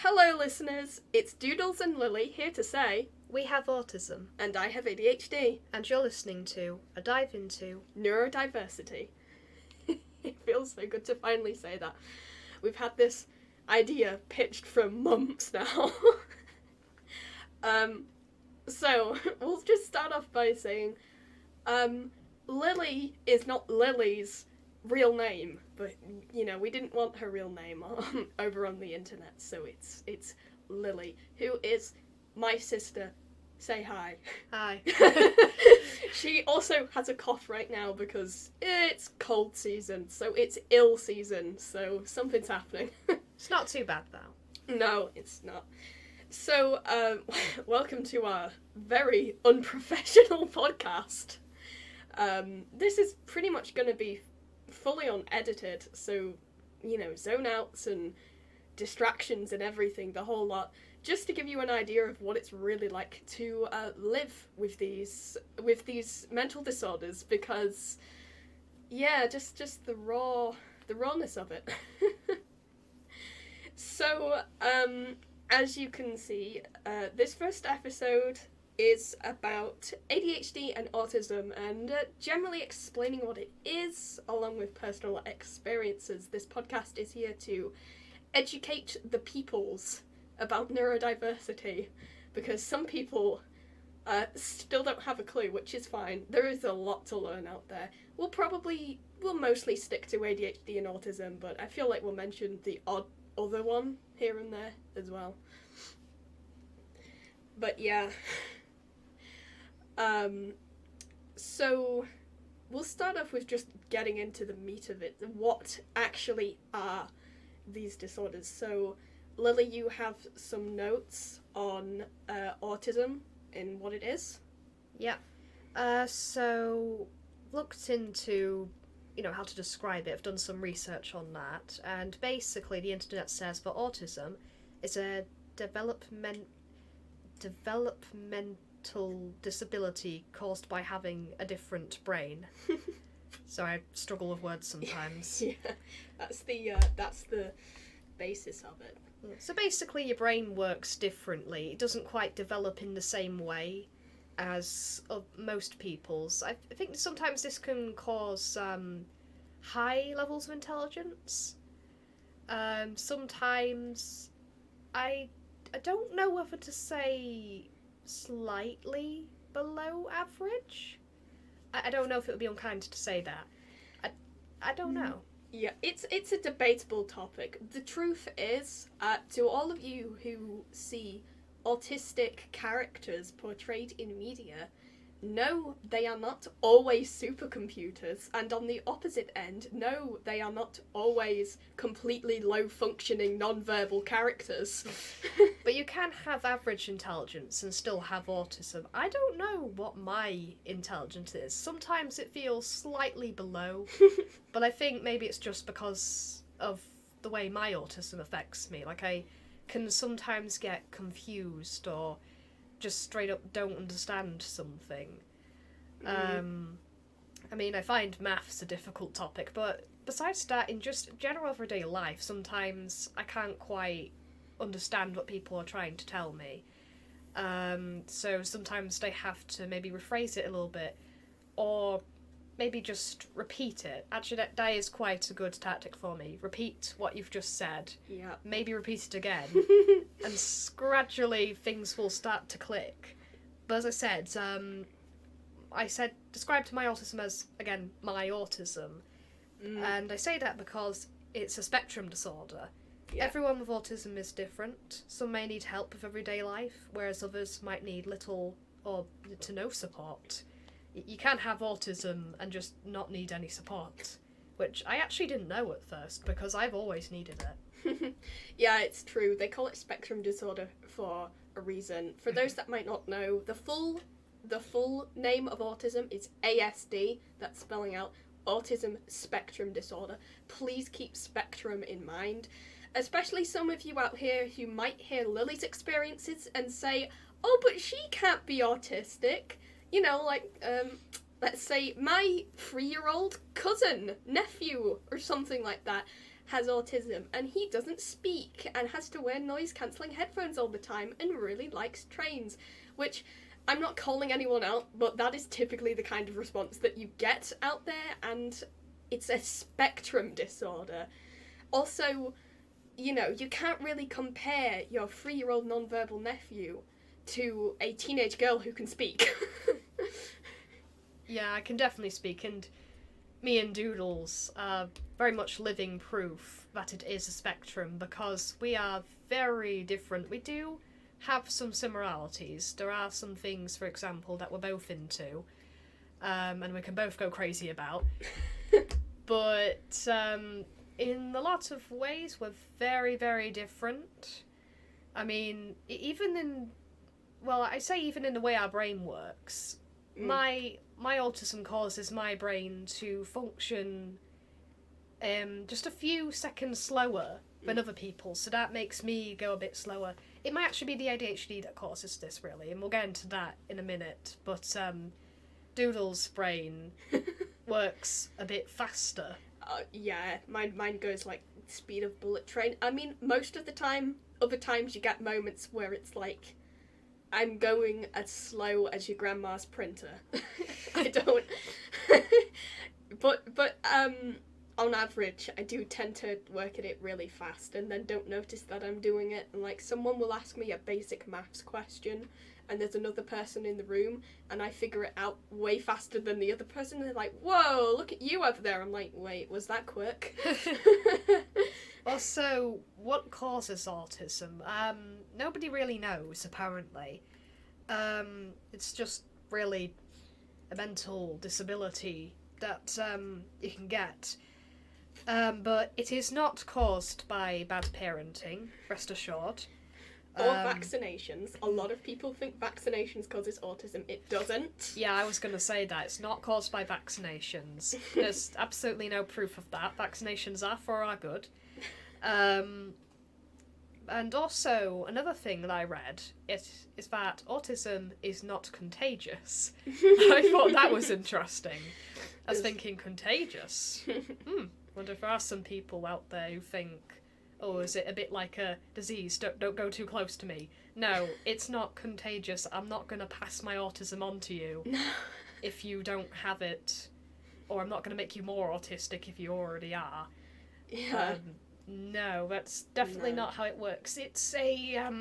Hello listeners, it's Doodles and Lily here to say We have autism, and I have ADHD. and you're listening to A Dive Into Neurodiversity. It feels so good to finally say that. We've had this idea pitched for months now. So we'll just start off by saying Lily is not Lily's real name, but we didn't want her real name over on the internet, so it's Lily, who is my sister. Say hi. Hi. She also has a cough right now because it's cold season, so it's ill season, so something's happening. It's not too bad though. No, it's not. So, welcome to our very unprofessional podcast. This is pretty much going to be fully unedited, so, zone outs and distractions and everything, the whole lot, just to give you an idea of what it's really like to live with these mental disorders, because, yeah, just the rawness of it. So, as you can see, this first episode is about ADHD and autism, and generally explaining what it is, along with personal experiences. This podcast is here to educate the peoples about neurodiversity, because some people still don't have a clue, which is fine. There is a lot to learn out there. We'll mostly stick to ADHD and autism, but I feel like we'll mention the odd other one here and there as well. But yeah. So we'll start off with just getting into the meat of it. What actually are these disorders? So Lily, you have some notes on autism and what it is? Yeah. So looked into how to describe it. I've done some research on that, and basically the internet says for autism it's a developmental disability caused by having a different brain. So I struggle with words sometimes. Yeah, that's the basis of it. So basically your brain works differently. It doesn't quite develop in the same way as most people's. I think sometimes this can cause high levels of intelligence. Sometimes I don't know whether to say slightly below average. I don't know if it would be unkind to say that. I don't know. Yeah, it's a debatable topic. The truth is, to all of you who see autistic characters portrayed in media, no, they are not always supercomputers, and on the opposite end, no, they are not always completely low-functioning, non-verbal characters. But you can have average intelligence and still have autism. I don't know what my intelligence is. Sometimes it feels slightly below, but I think maybe it's just because of the way my autism affects me. Like, I can sometimes get confused or just straight up don't understand something. I mean, I find maths a difficult topic, but besides that, in just general everyday life, sometimes I can't quite understand what people are trying to tell me. So sometimes they have to maybe rephrase it a little bit, or maybe just repeat it. Actually, that is quite a good tactic for me. Repeat what you've just said. Yeah. Maybe repeat it again. And gradually things will start to click. But as I said, describe my autism as, again, my autism. And I say that because it's a spectrum disorder. Yeah. Everyone with autism is different. Some may need help with everyday life, whereas others might need little or to no support. You can have autism and just not need any support, which I actually didn't know at first, because I've always needed it. Yeah, it's true. They call it spectrum disorder for a reason. For those that might not know, the full name of autism is ASD. That's spelling out autism spectrum disorder. Please keep spectrum in mind, especially some of you out here who might hear Lily's experiences and say, oh, but she can't be autistic. Let's say my 3-year-old cousin, nephew, or something like that has autism and he doesn't speak and has to wear noise-cancelling headphones all the time and really likes trains, which I'm not calling anyone out, but that is typically the kind of response that you get out there, and it's a spectrum disorder. Also, you know, you can't really compare your 3-year-old non-verbal nephew to a teenage girl who can speak. Yeah, I can definitely speak, and me and Doodles are very much living proof that it is a spectrum, because we are very different. We do have some similarities. There are some things, for example, that we're both into, and we can both go crazy about. But in a lot of ways, we're very, very different. I mean, even in the way our brain works, my autism causes my brain to function just a few seconds slower than other people's, so that makes me go a bit slower. It might actually be the ADHD that causes this, really, and we'll get into that in a minute, but Doodle's brain works a bit faster. Yeah, mine goes like speed of bullet train. I mean, most of the time, other times you get moments where it's like, I'm going as slow as your grandma's printer. I don't. but on average, I do tend to work at it really fast and then don't notice that I'm doing it. And like, someone will ask me a basic maths question, and there's another person in the room, and I figure it out way faster than the other person. They're like, "Whoa, look at you over there." I'm like, "Wait, was that quick?" Also, what causes autism? Nobody really knows, apparently. It's just really a mental disability that you can get. But it is not caused by bad parenting, rest assured. Or vaccinations. A lot of people think vaccinations causes autism. It doesn't. Yeah, I was going to say that. It's not caused by vaccinations. There's absolutely no proof of that. Vaccinations are for our good. And also, another thing that I read is that autism is not contagious. I thought that was interesting. I was thinking, contagious? Wonder if there are some people out there who think, oh, is it a bit like a disease? Don't go too close to me. No, it's not contagious. I'm not going to pass my autism on to you if you don't have it. Or I'm not going to make you more autistic if you already are. Yeah. No, that's definitely not how it works. It's a,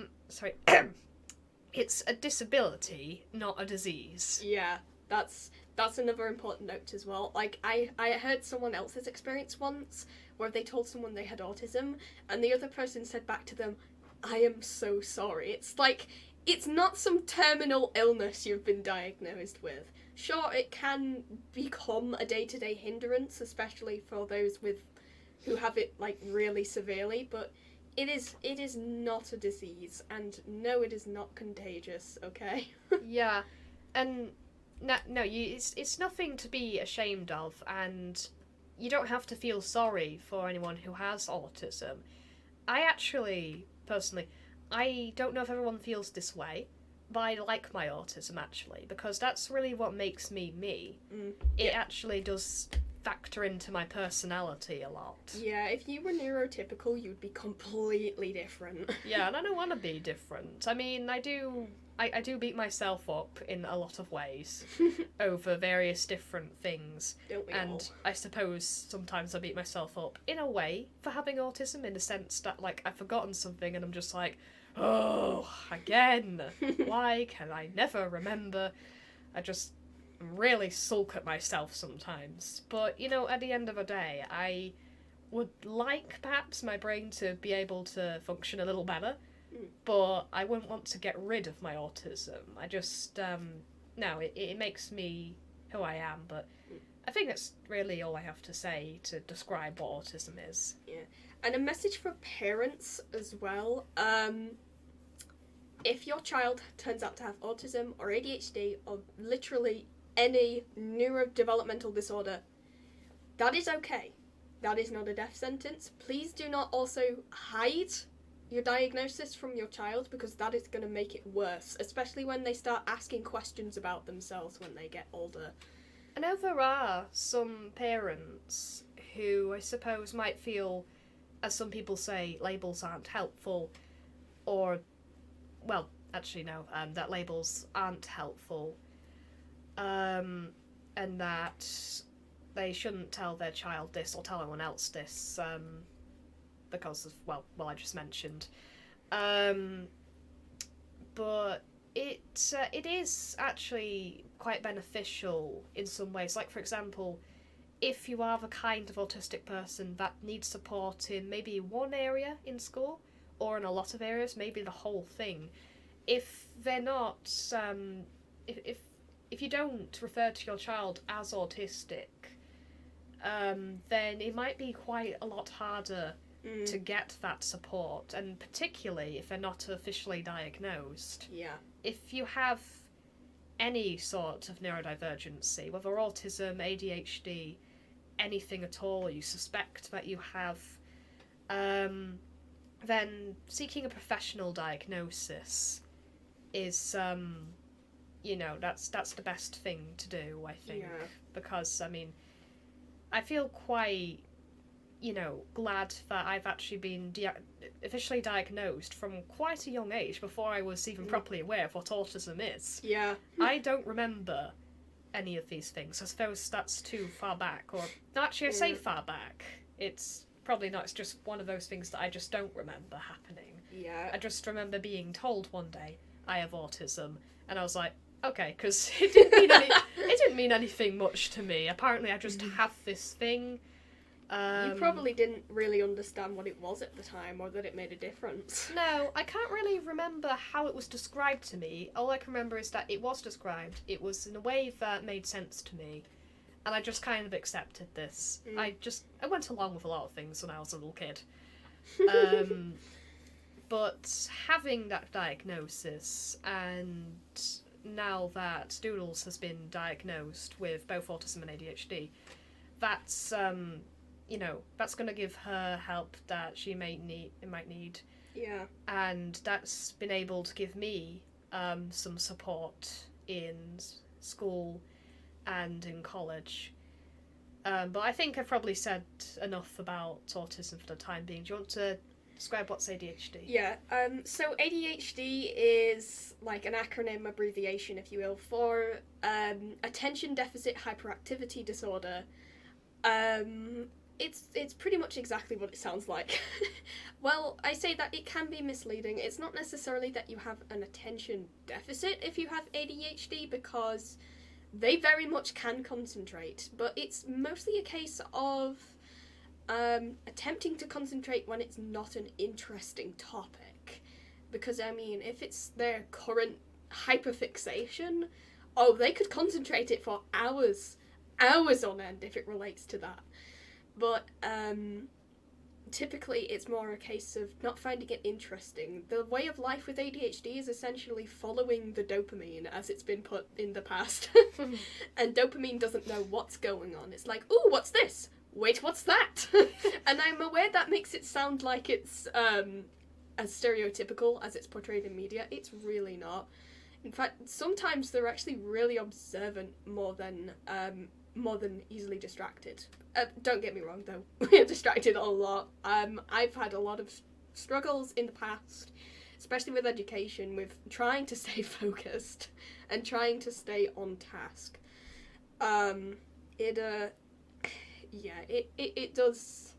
it's a disability, not a disease. Yeah, that's another important note as well. Like, I heard someone else's experience once where they told someone they had autism, and the other person said back to them, "I am so sorry." It's like, it's not some terminal illness you've been diagnosed with. Sure, it can become a day-to-day hindrance, especially for those who have it like really severely, but it is not a disease, and no, it is not contagious, okay? Yeah, and no, it's nothing to be ashamed of, and you don't have to feel sorry for anyone who has autism. I actually, personally, I don't know if everyone feels this way, but I like my autism, actually, because that's really what makes me me. It actually does factor into my personality a lot. Yeah, if you were neurotypical, you'd be completely different. Yeah, and I don't want to be different. I mean, I do beat myself up in a lot of ways over various different things. Don't we and all? I suppose sometimes I beat myself up in a way for having autism, in the sense that, like, I've forgotten something and I'm just like, oh, again, why can I never remember? I just really sulk at myself sometimes. But, you know, at the end of the day, I would like perhaps my brain to be able to function a little better, but I wouldn't want to get rid of my autism. I just, no, it makes me who I am, but I think that's really all I have to say to describe what autism is. Yeah. And a message for parents as well. If your child turns out to have autism or ADHD or literally any neurodevelopmental disorder, that is okay. That is not a death sentence. Please do not also hide your diagnosis from your child, because that is going to make it worse, especially when they start asking questions about themselves when they get older. I know there are some parents who I suppose might feel as some people say, labels aren't helpful, or, well, actually no, that labels aren't helpful, and that they shouldn't tell their child this or tell anyone else this, because of, well, I just mentioned. But it is actually quite beneficial in some ways. Like, for example, if you are the kind of autistic person that needs support in maybe one area in school, or in a lot of areas, maybe the whole thing, if they're not, if you don't refer to your child as autistic, then it might be quite a lot harder to get that support, and particularly if they're not officially diagnosed. Yeah. If you have any sort of neurodivergency, whether autism, ADHD, anything at all, or you suspect that you have, then seeking a professional diagnosis is, that's the best thing to do, I think. Yeah. Because, I mean, I feel quite, glad that I've actually been officially diagnosed from quite a young age, before I was even properly aware of what autism is. Yeah. I don't remember any of these things. I suppose that's too far back, or actually I say far back. It's probably not. It's just one of those things that I just don't remember happening. Yeah. I just remember being told one day I have autism, and I was like, okay, because it didn't mean anything much to me. Apparently, I just have this thing. You probably didn't really understand what it was at the time, or that it made a difference. No, I can't really remember how it was described to me. All I can remember is that it was described. It was in a way that made sense to me, and I just kind of accepted this. I went along with a lot of things when I was a little kid. But having that diagnosis, and now that Doodles has been diagnosed with both autism and ADHD, that's that's going to give her help that she might need. Yeah. And that's been able to give me some support in school and in college. But I think I've probably said enough about autism for the time being. Do you want to describe what's ADHD? Yeah, so ADHD is like an acronym, abbreviation, if you will, for attention deficit hyperactivity disorder. It's pretty much exactly what it sounds like. Well, I say that it can be misleading. It's not necessarily that you have an attention deficit if you have ADHD, because they very much can concentrate, but it's mostly a case of attempting to concentrate when it's not an interesting topic. Because, I mean, if it's their current hyperfixation, they could concentrate it for hours on end if it relates to that. But typically it's more a case of not finding it interesting. The way of life with ADHD is essentially following the dopamine as it's been put in the past. And dopamine doesn't know what's going on. It's like, ooh, what's this? Wait, what's that? And I'm aware that makes it sound like it's as stereotypical as it's portrayed in media. It's really not. In fact, sometimes they're actually really observant more than easily distracted. Don't get me wrong, though. We're distracted a lot. I've had a lot of struggles in the past, especially with education, with trying to stay focused and trying to stay on task. It does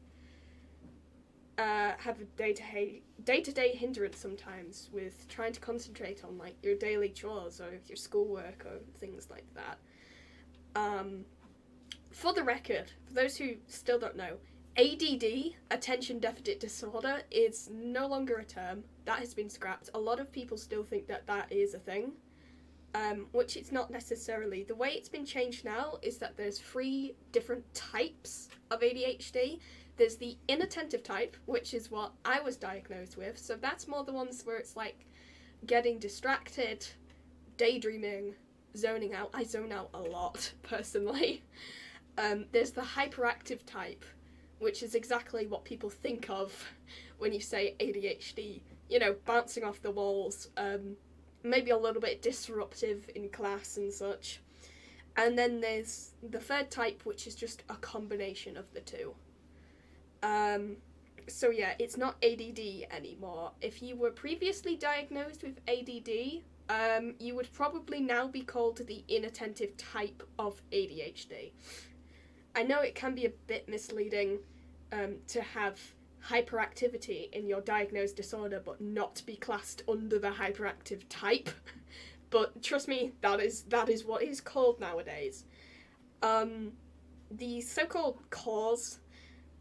have a day-to-day hindrance sometimes with trying to concentrate on, like, your daily chores or your schoolwork or things like that. For the record, for those who still don't know, ADD, attention deficit disorder, is no longer a term. That has been scrapped. A lot of people still think that that is a thing, which it's not necessarily. The way it's been changed now is that there's 3 different types of ADHD. There's the inattentive type, which is what I was diagnosed with. So that's more the ones where it's like getting distracted, daydreaming, zoning out. I zone out a lot, personally. There's the hyperactive type, which is exactly what people think of when you say ADHD. You know, bouncing off the walls, maybe a little bit disruptive in class and such. And then there's the third type, which is just a combination of the two. So yeah, it's not ADD anymore. If you were previously diagnosed with ADD, you would probably now be called the inattentive type of ADHD. I know it can be a bit misleading to have hyperactivity in your diagnosed disorder but not be classed under the hyperactive type. But trust me, that is what is called nowadays. The so-called cause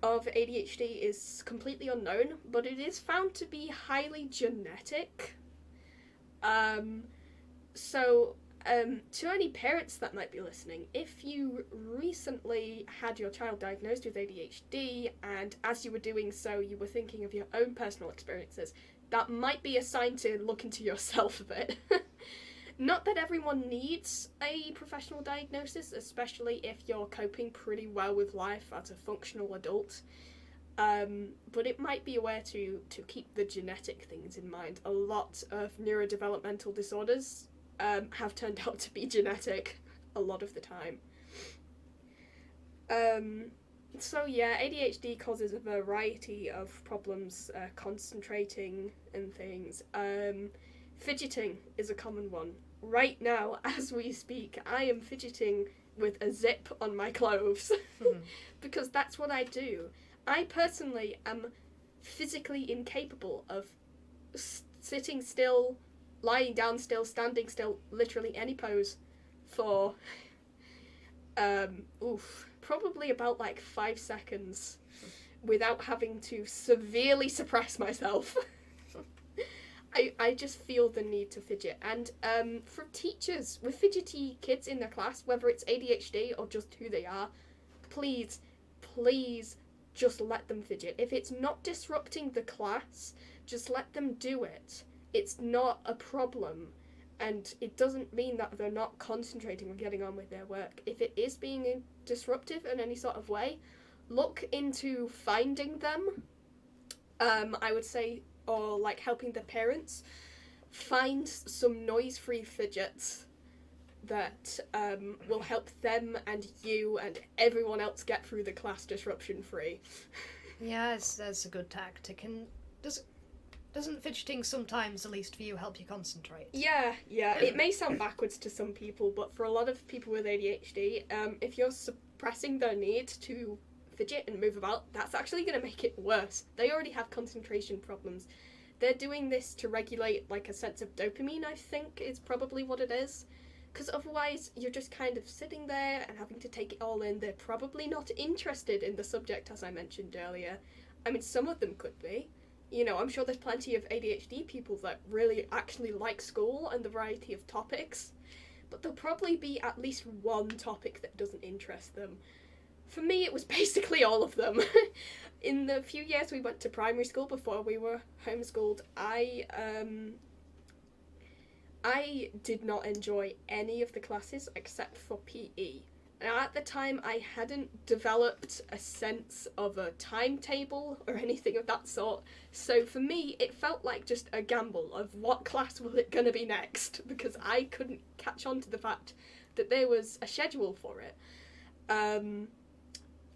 of ADHD is completely unknown, but it is found to be highly genetic. To any parents that might be listening, if you recently had your child diagnosed with ADHD and as you were doing so you were thinking of your own personal experiences, that might be a sign to look into yourself a bit. Not that everyone needs a professional diagnosis, especially if you're coping pretty well with life as a functional adult. But it might be a way to keep the genetic things in mind. A lot of neurodevelopmental disorders have turned out to be genetic a lot of the time. So yeah, ADHD causes a variety of problems, concentrating and things. Fidgeting is a common one. Right now, as we speak, I am fidgeting with a zip on my clothes because that's what I do. I personally am physically incapable of sitting still, lying down still, standing still, literally any pose for probably about like 5 seconds without having to severely suppress myself. I just feel the need to fidget. And for teachers with fidgety kids in their class, whether it's ADHD or just who they are, please just let them fidget. If it's not disrupting the class, just let them do it. It's not a problem, and it doesn't mean that they're not concentrating or getting on with their work. If it is being disruptive in any sort of way, look into finding them, I would say, or like helping the parents find some noise-free fidgets that will help them and you and everyone else get through the class disruption-free. Yeah, that's a good tactic. And doesn't fidgeting sometimes, at least for you, help you concentrate? Yeah. It may sound backwards to some people, but for a lot of people with ADHD, if you're suppressing their need to fidget and move about, that's actually going to make it worse. They already have concentration problems. They're doing this to regulate like a sense of dopamine, I think, is probably what it is. Because otherwise, you're just kind of sitting there and having to take it all in. They're probably not interested in the subject, as I mentioned earlier. I mean, some of them could be. You know, I'm sure there's plenty of ADHD people that really actually like school and the variety of topics. But there'll probably be at least one topic that doesn't interest them. For me, it was basically all of them. In the few years we went to primary school before we were homeschooled, I did not enjoy any of the classes except for PE. Now, at the time, I hadn't developed a sense of a timetable or anything of that sort. So for me, it felt like just a gamble of what class was it going to be next, because I couldn't catch on to the fact that there was a schedule for it.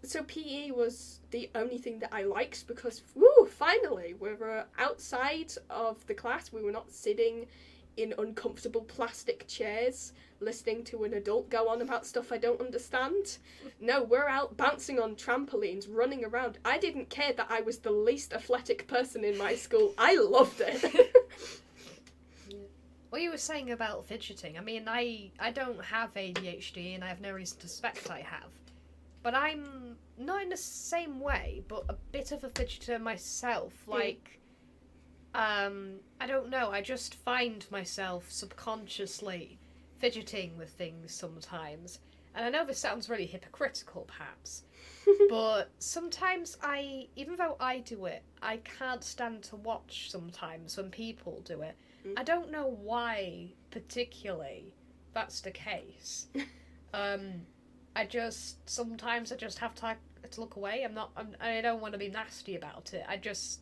So PE was the only thing that I liked because, finally, we were outside of the class. We were not sitting in uncomfortable plastic chairs listening to an adult go on about stuff I don't understand. No, we're out bouncing on trampolines, running around. I didn't care that I was the least athletic person in my school. I loved it. What you were saying about fidgeting, I mean, I don't have ADHD and I have no reason to suspect I have. But I'm not in the same way, but a bit of a fidgeter myself. Like, I don't know, I just find myself subconsciously fidgeting with things sometimes. And I know this sounds really hypocritical, perhaps, but sometimes even though I do it, I can't stand to watch sometimes when people do it. I don't know why, particularly, that's the case. Sometimes I just have to look away. I don't want to be nasty about it. I just,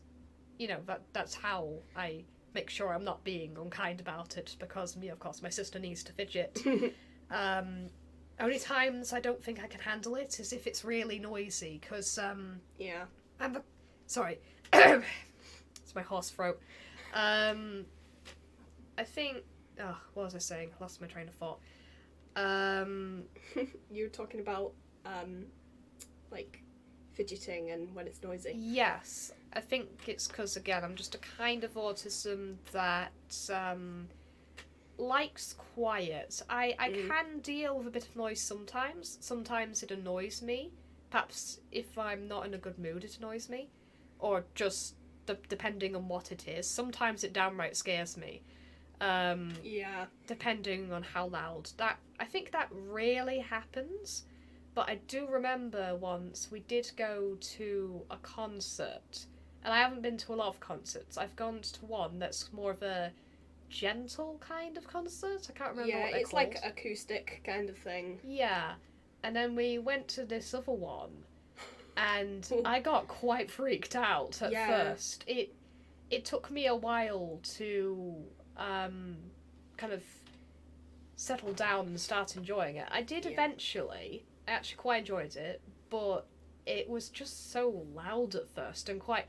that's how I make sure I'm not being unkind about it, because of course, my sister needs to fidget. Only times I don't think I can handle it is if it's really noisy, because, It's my hoarse throat. I think. Oh, what was I saying? I lost my train of thought. You were talking about like fidgeting and when it's noisy. Yes, I think it's because, again, I'm just a kind of autism that likes quiet. I can deal with a bit of noise sometimes. Sometimes it annoys me. Perhaps if I'm not in a good mood, it annoys me. Or just depending on what it is. Sometimes it downright scares me. Yeah. Depending on how loud. I think that rarely happens. But I do remember once we did go to a concert. And I haven't been to a lot of concerts. I've gone to one that's more of a gentle kind of concert. I can't remember what they're it's called. like acoustic kind of thing. Yeah. And then we went to this other one. And I got quite freaked out at first. It took me a while to kind of settle down and start enjoying it. I did eventually. I actually quite enjoyed it, but it was just so loud at first and quite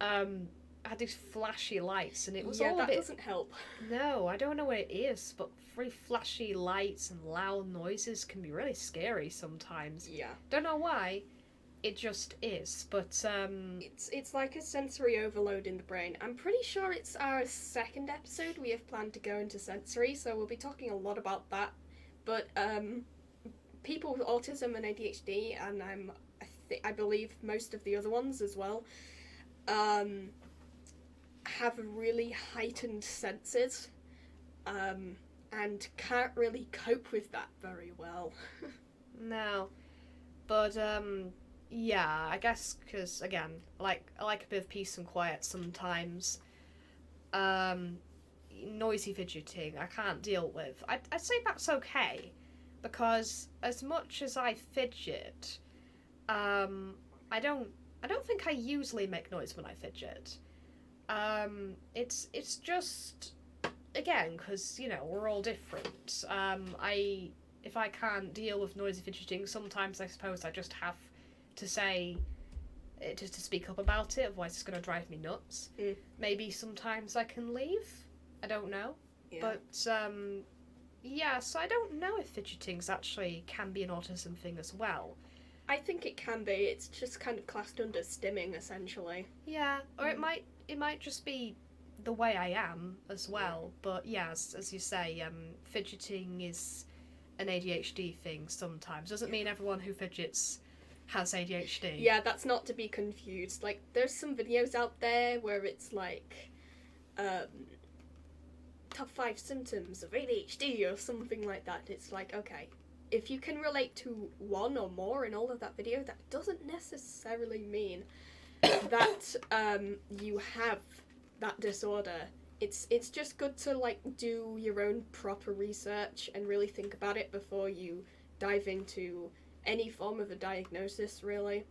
had these flashy lights, and it was all a bit. That doesn't help. No, I don't know what it is, but very flashy lights and loud noises can be really scary sometimes. Yeah. Don't know why. It just is, but it's like a sensory overload in the brain. I'm pretty sure it's our second episode. We have planned to go into sensory, so we'll be talking a lot about that. But people with autism and ADHD, and I believe most of the other ones as well, have really heightened senses, and can't really cope with that very well. No, but yeah, I guess because, again, I like a bit of peace and quiet sometimes. Noisy fidgeting I can't deal with. I'd say that's okay, because as much as I fidget, I don't think I usually make noise when I fidget. It's just, again, because, you know, we're all different. If I can't deal with noisy fidgeting, sometimes I suppose I just have to say, just to speak up about it, otherwise it's going to drive me nuts. Maybe sometimes I can leave, I don't know. But yeah, so I don't know if fidgeting's actually can be an autism thing as well. I think it can be. It's just kind of classed under stimming, essentially. Yeah, or it might just be the way I am as well. But yeah, as you say, fidgeting is an ADHD thing sometimes. Doesn't mean everyone who fidgets has ADHD. Yeah, that's not to be confused. Like, there's some videos out there where it's like, top 5 symptoms of ADHD or something like that. It's like, okay, if you can relate to one or more in all of that video, that doesn't necessarily mean that you have that disorder. It's just good to, like, do your own proper research and really think about it before you dive into any form of a diagnosis, really.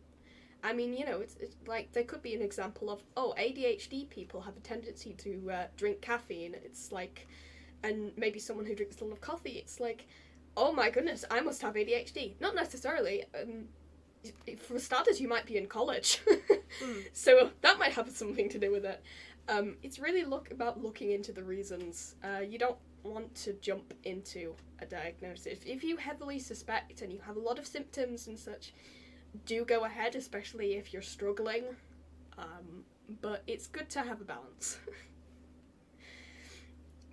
I mean, you know, it's like, there could be an example of, ADHD people have a tendency to drink caffeine. It's like, and maybe someone who drinks a lot of coffee, it's like, oh my goodness, I must have ADHD. Not necessarily. For starters, you might be in college. So that might have something to do with it. It's really about looking into the reasons. You don't want to jump into a diagnosis. If you heavily suspect and you have a lot of symptoms and such, do go ahead, especially if you're struggling. But it's good to have a balance.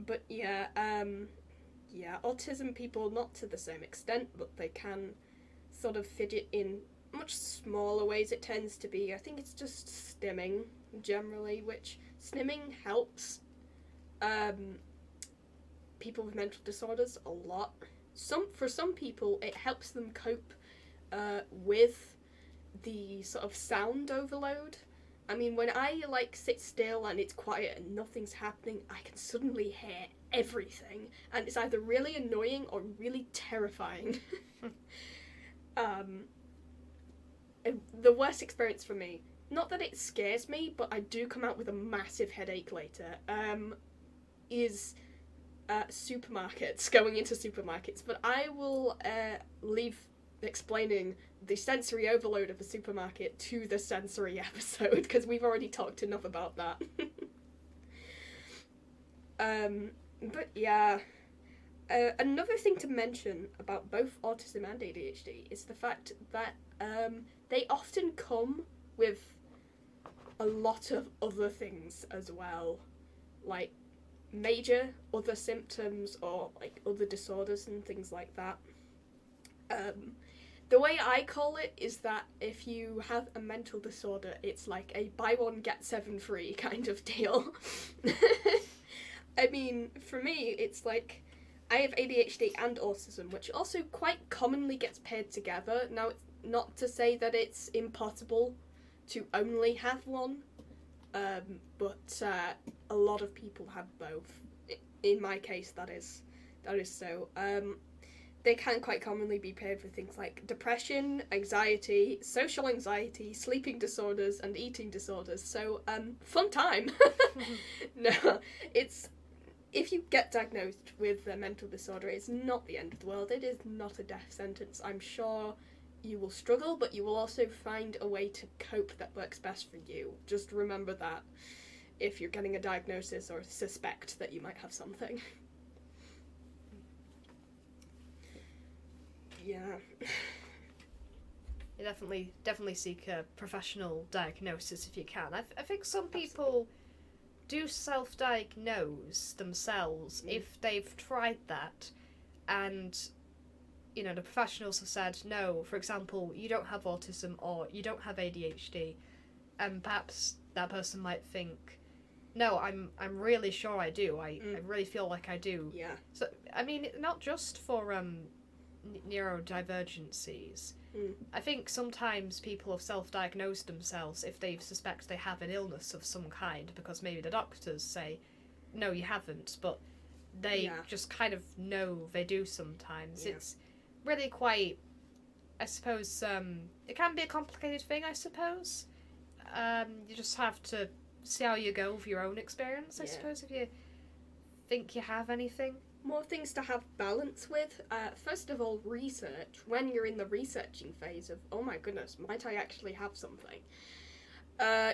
But yeah, autism people, not to the same extent, but they can sort of fidget in much smaller ways. It tends to be, I think it's just stimming generally, which stimming helps people with mental disorders a lot. For some people, it helps them cope with the sort of sound overload. I mean, when I, like, sit still and it's quiet and nothing's happening, I can suddenly hear everything, and it's either really annoying or really terrifying. The worst experience for me, not that it scares me, but I do come out with a massive headache later, is supermarkets, going into supermarkets. But I will leave explaining the sensory overload of a supermarket to the sensory episode, because we've already talked enough about that. But yeah, another thing to mention about both autism and ADHD is the fact that they often come with a lot of other things as well, like major other symptoms or like other disorders and things like that. The way I call it is that if you have a mental disorder, it's like a buy one get seven free kind of deal. I mean, for me, it's like I have ADHD and autism, which also quite commonly gets paired together. Now, it's not to say that it's impossible to only have one, but a lot of people have both. In my case, that is so. They can quite commonly be paired with things like depression, anxiety, social anxiety, sleeping disorders, and eating disorders. So, fun time. No, it's... If you get diagnosed with a mental disorder, it's not the end of the world. It is not a death sentence. I'm sure you will struggle, but you will also find a way to cope that works best for you. Just remember that if you're getting a diagnosis or suspect that you might have something. Yeah. You definitely seek a professional diagnosis if you can. I think some people do self-diagnose themselves if they've tried that and, you know, the professionals have said, no, for example, you don't have autism or you don't have ADHD, and perhaps that person might think, no, I'm really sure I do. I really feel like I do. Yeah. So, I mean, not just for neurodivergencies. I think sometimes people have self-diagnosed themselves if they suspect they have an illness of some kind, because maybe the doctors say, no, you haven't, but they just kind of know they do sometimes. Yeah. It's really quite, I suppose, it can be a complicated thing, I suppose. You just have to see how you go with your own experience, I suppose, if you think you have anything. More things to have balance with. First of all, research. When you're in the researching phase of, oh my goodness, might I actually have something?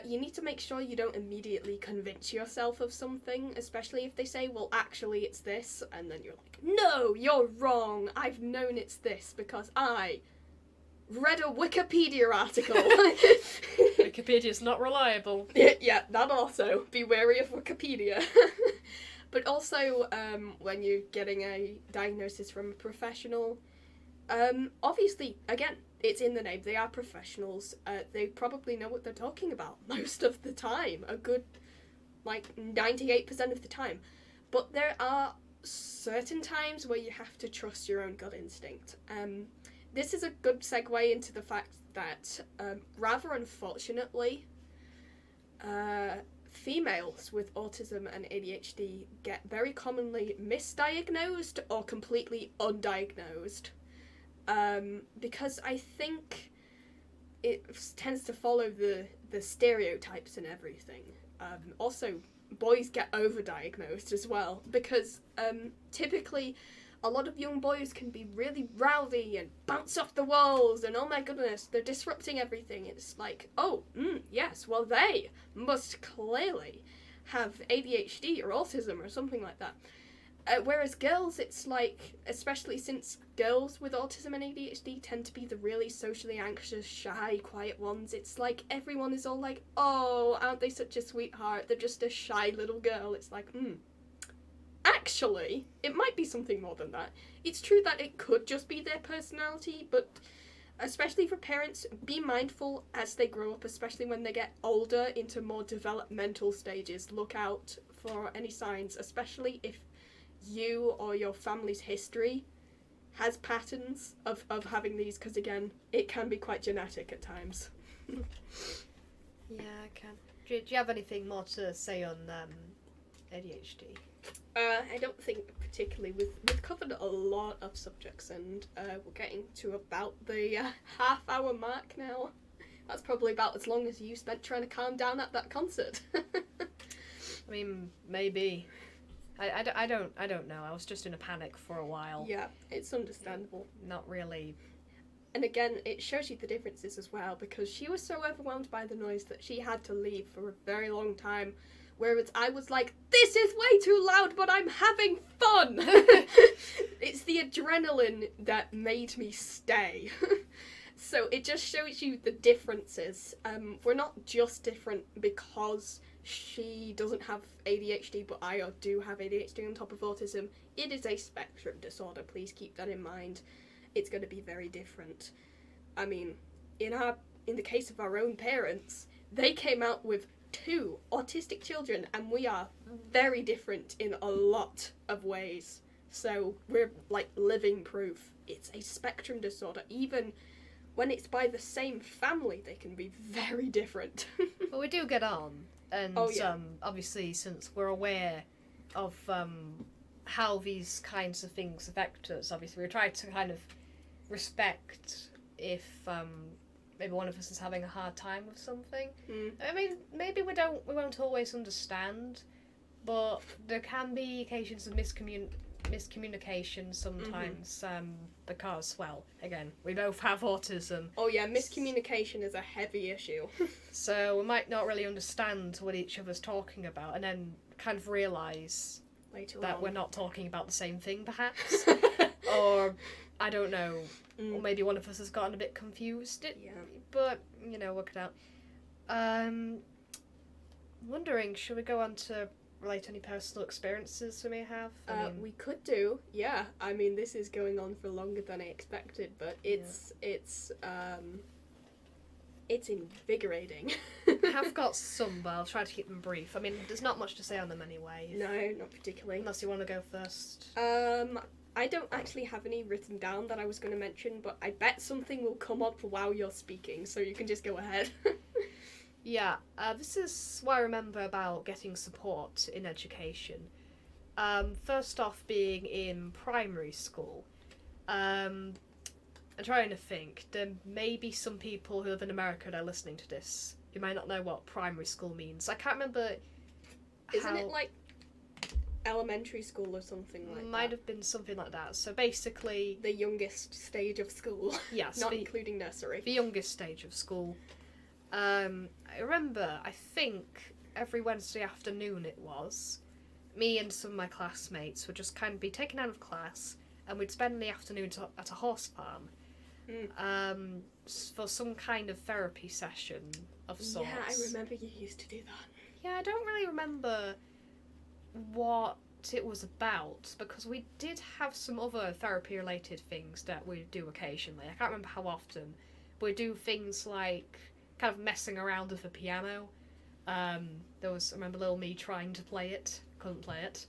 You need to make sure you don't immediately convince yourself of something, especially if they say, well, actually it's this, and then you're like, no, you're wrong. I've known it's this because I read a Wikipedia article. Wikipedia's not reliable. Yeah, that also. Be wary of Wikipedia. But also, when you're getting a diagnosis from a professional, obviously, again, it's in the name, they are professionals. They probably know what they're talking about most of the time, a good, 98% of the time. But there are certain times where you have to trust your own gut instinct. This is a good segue into the fact that, rather unfortunately, females with autism and ADHD get very commonly misdiagnosed or completely undiagnosed, because I think it tends to follow the stereotypes and everything. Also, boys get overdiagnosed as well, because typically a lot of young boys can be really rowdy and bounce off the walls and oh my goodness, they're disrupting everything. It's like, yes, well they must clearly have ADHD or autism or something like that. Whereas girls, it's like, especially since girls with autism and ADHD tend to be the really socially anxious, shy, quiet ones, it's like everyone is all like, oh, aren't they such a sweetheart? They're just a shy little girl. It's like, actually, it might be something more than that. It's true that it could just be their personality, but especially for parents, be mindful as they grow up, especially when they get older into more developmental stages. Look out for any signs, especially if you or your family's history has patterns of having these, because again, it can be quite genetic at times. Yeah, it can. Do you have anything more to say on ADHD? I don't think particularly. We've covered a lot of subjects, and we're getting to about the half-hour mark now. That's probably about as long as you spent trying to calm down at that concert. I mean, maybe. I don't know. I was just in a panic for a while. Yeah, it's understandable. Not really And again, it shows you the differences as well, because she was so overwhelmed by the noise that she had to leave for a very long time. Whereas I was like, this is way too loud, but I'm having fun! It's the adrenaline that made me stay. So it just shows you the differences. We're not just different because she doesn't have ADHD, but I do have ADHD on top of autism. It is a spectrum disorder, please keep that in mind. It's going to be very different. I mean, in the case of our own parents, they came out with 2 autistic children, and we are very different in a lot of ways. So we're like living proof. It's a spectrum disorder. Even when it's by the same family, they can be very different. But we do get on, and obviously, since we're aware of how these kinds of things affect us, obviously we try to kind of respect if maybe one of us is having a hard time with something. I mean, maybe we won't always understand, but there can be occasions of miscommunication sometimes, because, well, again, we both have autism. Oh yeah, miscommunication is a heavy issue. So we might not really understand what each other's talking about, and then kind of realise Later that on. we're not talking about the same thing, perhaps. Or, I don't know, or maybe one of us has gotten a bit confused. But, work it out. Wondering, should we go on to relate any personal experiences we may have? We could do, yeah. I mean, this is going on for longer than I expected, but it's invigorating. I have got some, but I'll try to keep them brief. I mean, there's not much to say on them anyway. No, not particularly. Unless you want to go first. I don't actually have any written down that I was going to mention, but I bet something will come up while you're speaking, so you can just go ahead. Yeah, this is what I remember about getting support in education. First off, being in primary school. I'm trying to think. There may be some people who live in America that are listening to this who might not know what primary school means. I can't remember. Isn't it like elementary school or something like that? Might have been something like that. So basically, the youngest stage of school. Yes, not including nursery. The youngest stage of school. I remember, I think every Wednesday afternoon it was, me and some of my classmates would just kind of be taken out of class, and we'd spend the afternoon at a horse farm for some kind of therapy session of sorts. Yeah, I remember you used to do that. Yeah, I don't really remember what it was about, because we did have some other therapy-related things that we do occasionally. I can't remember how often. We do things like kind of messing around with the piano. There was, I remember little me trying to play it, couldn't play it.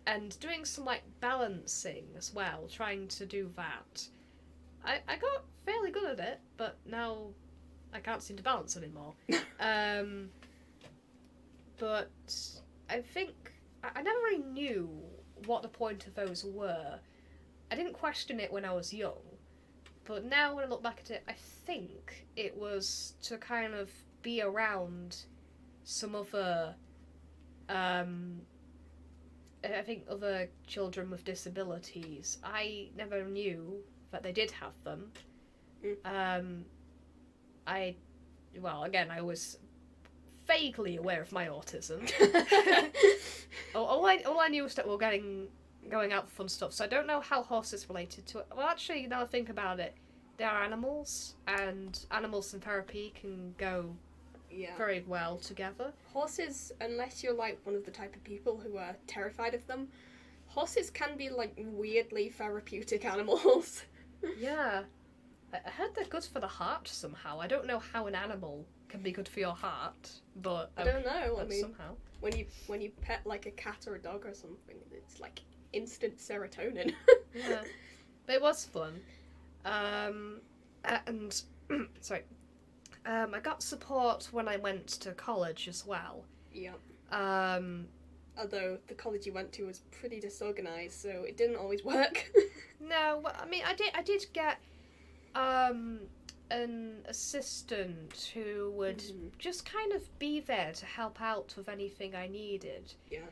And doing some like balancing as well, trying to do that. I got fairly good at it, but now I can't seem to balance anymore. But I think I never really knew what the point of those were. I didn't question it when I was young. But now when I look back at it, I think it was to kind of be around some other, I think other children with disabilities. I never knew that they did have them. I was vaguely aware of my autism. all I knew was that we were going out for fun stuff, so I don't know how horses related to it. Well, actually, now I think about it, they are animals, and animals and therapy can go very well together. Horses, unless you're like one of the type of people who are terrified of them, horses can be like weirdly therapeutic animals. Yeah. I heard they're good for the heart somehow. I don't know how an animal can be good for your heart, but I don't know. I mean, somehow when you pet like a cat or a dog or something, it's like instant serotonin. Yeah, but it was fun. And sorry, I got support when I went to college as well. Yeah. Although the college you went to was pretty disorganized, so it didn't always work. No, I mean I did get an assistant who would just kind of be there to help out with anything I needed. Yeah.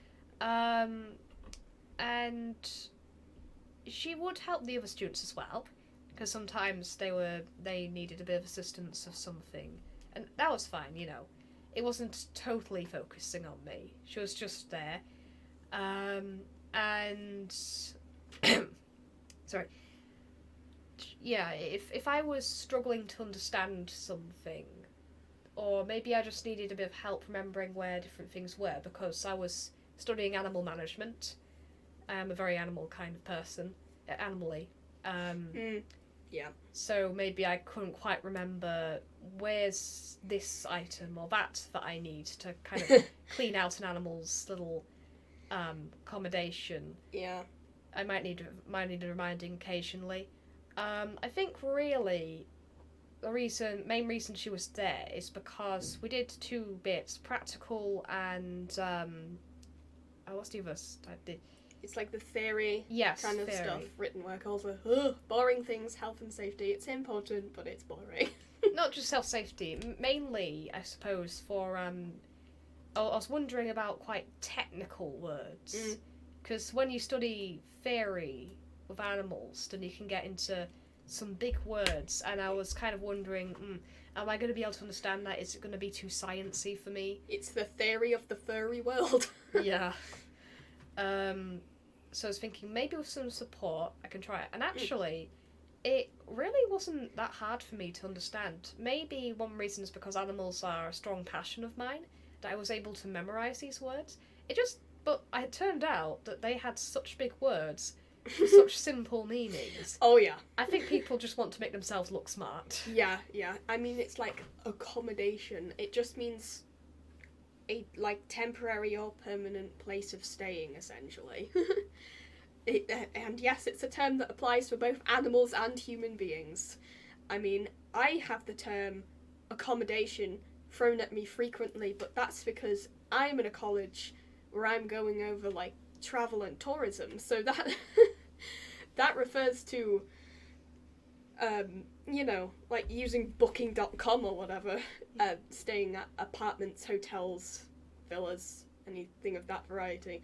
And she would help the other students as well, because sometimes they needed a bit of assistance of something, and that was fine. It wasn't totally focusing on me. She was just there, and sorry. Yeah, if I was struggling to understand something, or maybe I just needed a bit of help remembering where different things were, because I was studying animal management. I'm a very animal kind of person, animally. Yeah. So maybe I couldn't quite remember where's this item or that I need to kind of clean out an animal's little accommodation. Yeah. I might need a reminding occasionally. I think really the main reason she was there is because we did 2 bits, practical and what's the other? It's like the theory kind of stuff, written work, also boring things, health and safety. It's important, but it's boring. Not just self-safety, mainly, I suppose, for, I was wondering about quite technical words, because when you study theory with animals, then you can get into some big words, and I was kind of wondering, am I going to be able to understand that? Is it going to be too sciencey for me? It's the theory of the furry world. Yeah. So I was thinking maybe with some support I can try it. And actually, it really wasn't that hard for me to understand. Maybe one reason is because animals are a strong passion of mine, that I was able to memorise these words. But it turned out that they had such big words with such simple meanings. Oh, yeah. I think people just want to make themselves look smart. Yeah. I mean, it's like accommodation. It just means a temporary or permanent place of staying, essentially. And yes, it's a term that applies for both animals and human beings. I mean, I have the term accommodation thrown at me frequently, but that's because I'm in a college where I'm going over travel and tourism, so that that refers to using booking.com or whatever, staying at apartments, hotels, villas, anything of that variety.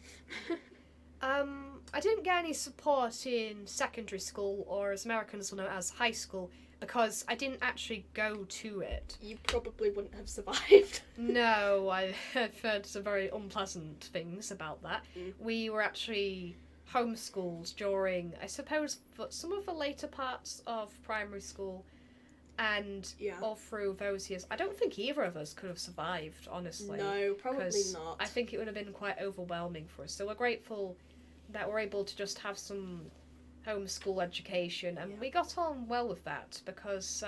I didn't get any support in secondary school, or as Americans will know as high school, because I didn't actually go to it. You probably wouldn't have survived. No, I've heard some very unpleasant things about that. We were actually homeschooled during, I suppose, some of the later parts of primary school, and all through those years. I don't think either of us could have survived, honestly. No, probably not. I think it would have been quite overwhelming for us. So we're grateful that we're able to just have some homeschool education, and we got on well with that because,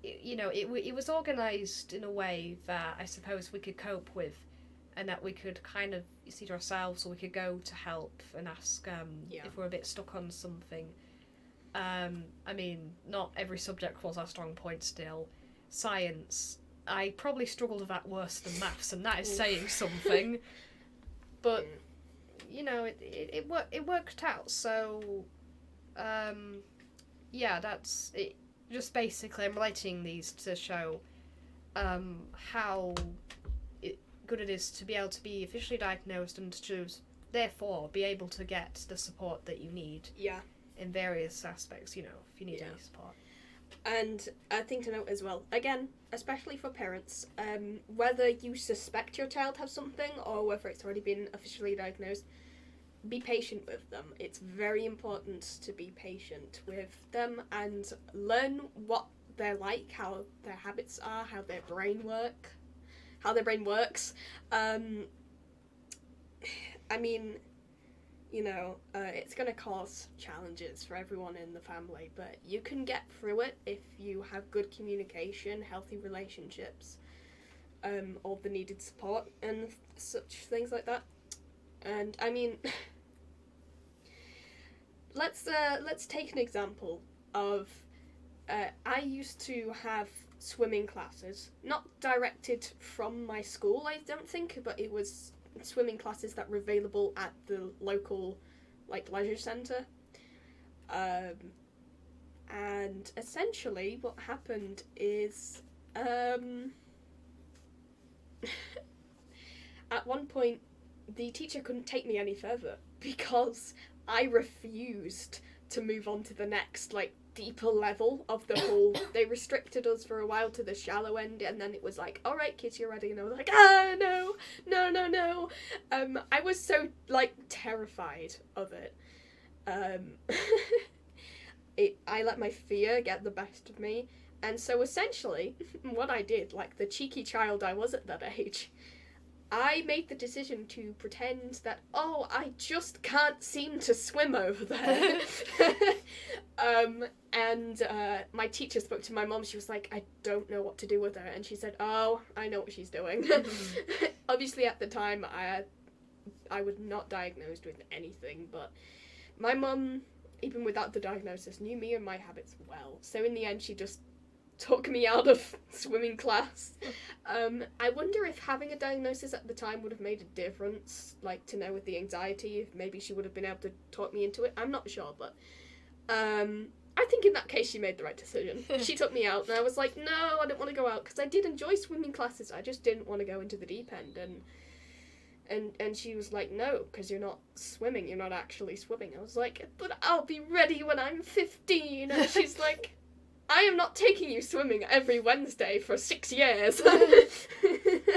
it was organised in a way that I suppose we could cope with, and that we could kind of see to ourselves, or we could go to help and ask if we're a bit stuck on something. I mean, not every subject was our strong point still. Science, I probably struggled with that worse than maths, and that is saying something. But, it worked out, so, that's it. Just basically, I'm relating these to show how good it is to be able to be officially diagnosed and to, therefore, be able to get the support that you need. Yeah. In various aspects, if you need any support. And a thing to note as well, again, especially for parents, whether you suspect your child has something or whether it's already been officially diagnosed, be patient with them. It's very important to be patient with them and learn what they're like, how their habits are, how their brain works. I mean, it's going to cause challenges for everyone in the family, but you can get through it if you have good communication, healthy relationships, all the needed support and such things like that. And I mean, let's take an example of I used to have swimming classes, not directed from my school, I don't think, but it was swimming classes that were available at the local leisure centre, and essentially what happened is at one point the teacher couldn't take me any further because I refused to move on to the next, like, deeper level of the whole. They restricted us for a while to the shallow end, and then it was like, all right, kids, you're ready. And I was like, no. I was so, like, terrified of it. I let my fear get the best of me. And so essentially, what I did, like the cheeky child I was at that age, I made the decision to pretend that, I just can't seem to swim over there. And my teacher spoke to my mom. She was like, I don't know what to do with her. And she said, I know what she's doing. Obviously, at the time, I was not diagnosed with anything, but my mum, even without the diagnosis, knew me and my habits well. So in the end, she just took me out of swimming class. I wonder if having a diagnosis at the time would have made a difference, like to know with the anxiety, if maybe she would have been able to talk me into it. I'm not sure, but I think in that case she made the right decision. She took me out, and I was like, no, I don't want to go out, because I did enjoy swimming classes. I just didn't want to go into the deep end, and she was like, no, because you're not swimming, you're not actually swimming. I was like, but I'll be ready when I'm 15. And she's like, I am not taking you swimming every Wednesday for 6 years.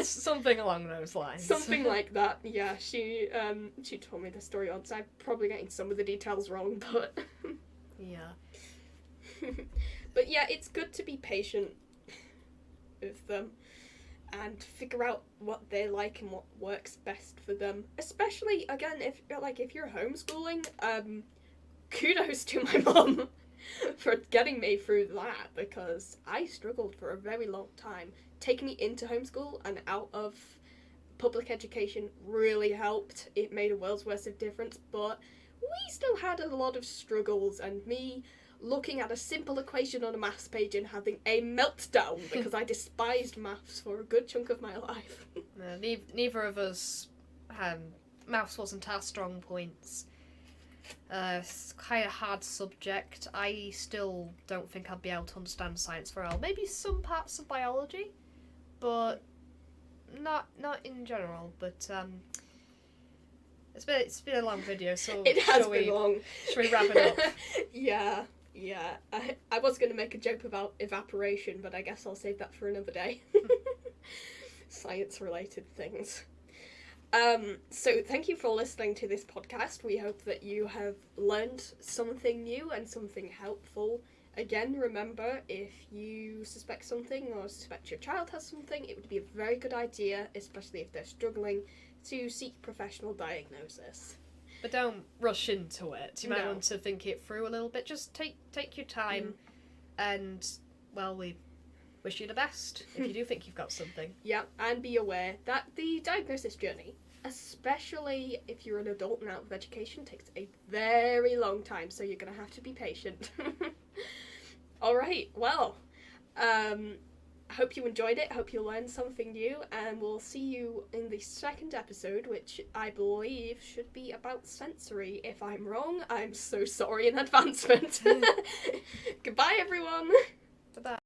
Something along those lines. Something like that, yeah. She told me the story once. I'm probably getting some of the details wrong, but... Yeah. But yeah, it's good to be patient with them and figure out what they like and what works best for them. Especially, again, if you're homeschooling, kudos to my mum for getting me through that, because I struggled for a very long time. Taking me into homeschool and out of public education really helped. It made a world's worth of difference, but we still had a lot of struggles, and me looking at a simple equation on a maths page and having a meltdown because I despised maths for a good chunk of my life. Neither of us maths wasn't our strong points. It's kind of hard subject. I still don't think I'd be able to understand science very well. Maybe some parts of biology, but not in general. But it's been a long video, so it has been long. Should we wrap it up? Yeah. I was going to make a joke about evaporation, but I guess I'll save that for another day. Science-related things. So thank you for listening to this podcast. We hope that you have learned something new and something helpful. Again, remember, if you suspect something or suspect your child has something, it would be a very good idea, especially if they're struggling, to seek professional diagnosis. But don't rush into it. You might No. want to think it through a little bit. Just take your time, and, well, we wish you the best if you do think you've got something. Yeah, and be aware that the diagnosis journey, especially if you're an adult and out of education, takes a very long time, so you're going to have to be patient. Alright, well, I hope you enjoyed it, I hope you learned something new, and we'll see you in the second episode, which I believe should be about sensory. If I'm wrong, I'm so sorry in advance. Goodbye, everyone! Bye-bye.